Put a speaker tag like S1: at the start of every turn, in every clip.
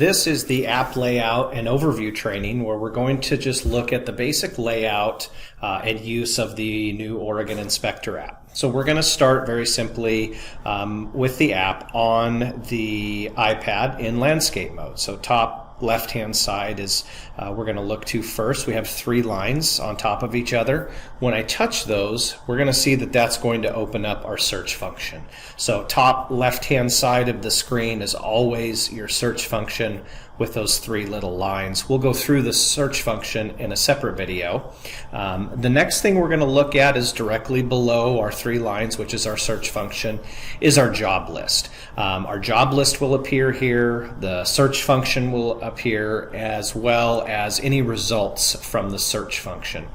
S1: This is the app layout and overview training where we're going to just look at the basic layout and use of the new Oregon Inspector app. So we're going to start very simply with the app on the iPad in landscape mode. So top left hand side is we're going to look to first. We have three lines on top of each other. When I touch those, we're going to see that that's going to open up our search function. So top left hand side of the screen is always your search function with those three little lines. We'll go through the search function in a separate video. The next thing we're going to look at is directly below our three lines, which is our search function, is our job list. Our job list will appear here. The search function will appear, as well as any results from the search function.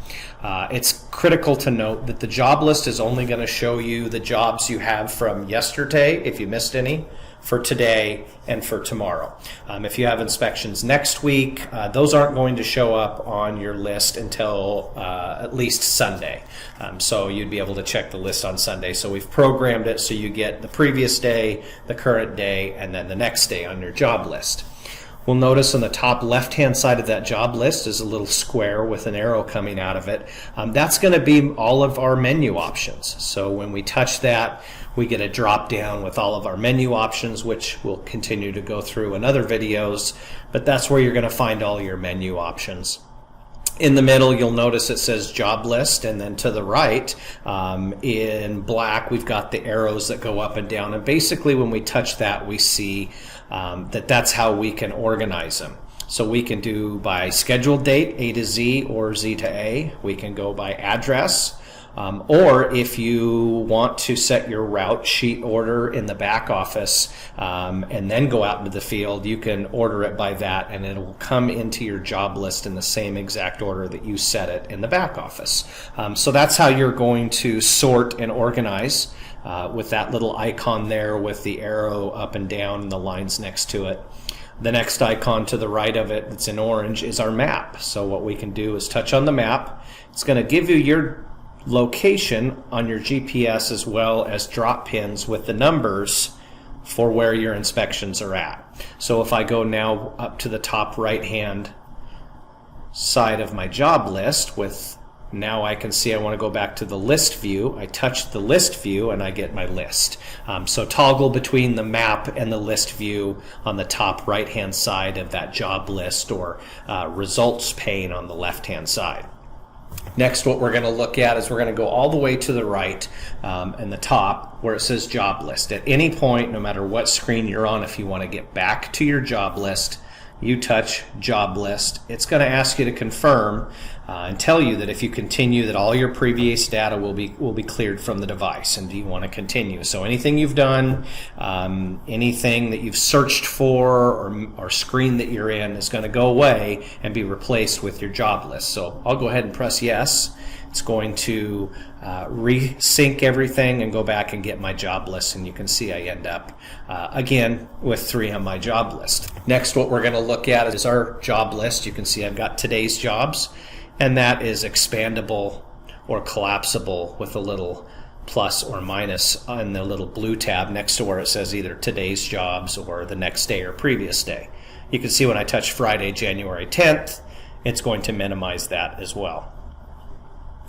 S1: It's critical to note that the job list is only going to show you the jobs you have from yesterday, if you missed any, for today, and for tomorrow. If you have inspections next week, those aren't going to show up on your list until at least Sunday. So you'd be able to check the list on Sunday. So we've programmed it so you get the previous day, the current day, and then the next day on your job list. We'll notice on the top left-hand side of that job list is a little square with an arrow coming out of it. That's going to be all of our menu options. So when we touch that, we get a drop down with all of our menu options, which we'll continue to go through in other videos, but that's where you're going to find all your menu options. In the middle, you'll notice it says job list, and then to the right in black, we've got the arrows that go up and down. And basically when we touch that, we see that that's how we can organize them. So we can do by scheduled date, A to Z, or Z to A. We can go by address. Or if you want to set your route sheet order in the back office and then go out into the field, you can order it by that, and it will come into your job list in the same exact order that you set it in the back office. So that's how you're going to sort and organize with that little icon there with the arrow up and down and the lines next to it. The next icon to the right of it that's in orange is our map. So what we can do is touch on the map. It's going to give you your location on your GPS as well as drop pins with the numbers for where your inspections are at. So if I go now up to the top right hand side of my job list, with now I can see I want to go back to the list view. I touch the list view and I get my list. So toggle between the map and the list view on the top right hand side of that job list or results pane on the left hand side. Next, what we're going to look at is we're going to go all the way to the right and the top where it says job list. At any point, no matter what screen you're on, if you want to get back to your job list, you touch job list. It's going to ask you to confirm and tell you that if you continue, that all your previous data will be cleared from the device. And do you want to continue? So anything you've done, anything that you've searched for or screen that you're in is going to go away and be replaced with your job list. So I'll go ahead and press yes. It's going to resync everything and go back and get my job list, and you can see I end up again with 3 on my job list. Next, what we're going to look at is our job list. You can see I've got today's jobs, and that is expandable or collapsible with a little plus or minus on the little blue tab next to where it says either today's jobs or the next day or previous day. You can see when I touch Friday, January 10th, it's going to minimize that as well.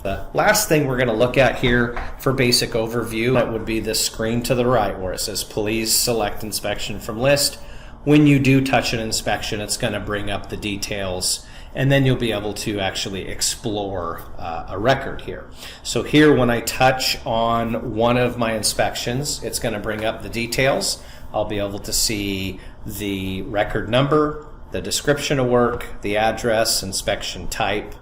S1: The last thing we're going to look at here for basic overview, that would be this screen to the right where it says please select inspection from list. When you do touch an inspection, it's going to bring up the details, and then you'll be able to actually explore a record here. So here when I touch on one of my inspections, it's going to bring up the details. I'll be able to see the record number, the description of work, the address, inspection type,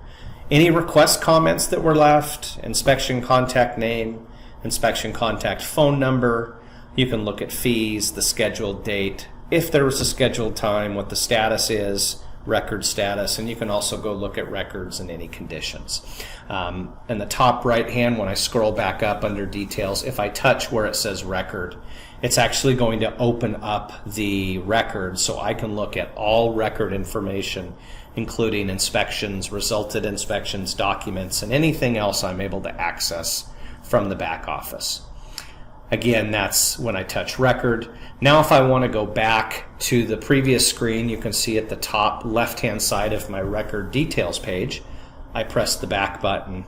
S1: any request comments that were left, inspection contact name, inspection contact phone number. You can look at fees, the scheduled date, if there was a scheduled time, what the status is, record status, and you can also go look at records and any conditions. In the top right hand, when I scroll back up under details, if I touch where it says record, it's actually going to open up the record so I can look at all record information, including inspections, resulted inspections, documents, and anything else I'm able to access from the back office. Again, that's when I touch record. Now if I want to go back to the previous screen, you can see at the top left-hand side of my record details page, I press the back button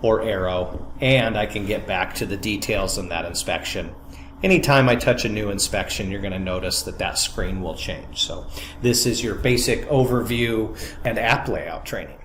S1: or arrow, and I can get back to the details in that inspection. Anytime I touch a new inspection, you're going to notice that that screen will change. So this is your basic overview and app layout training.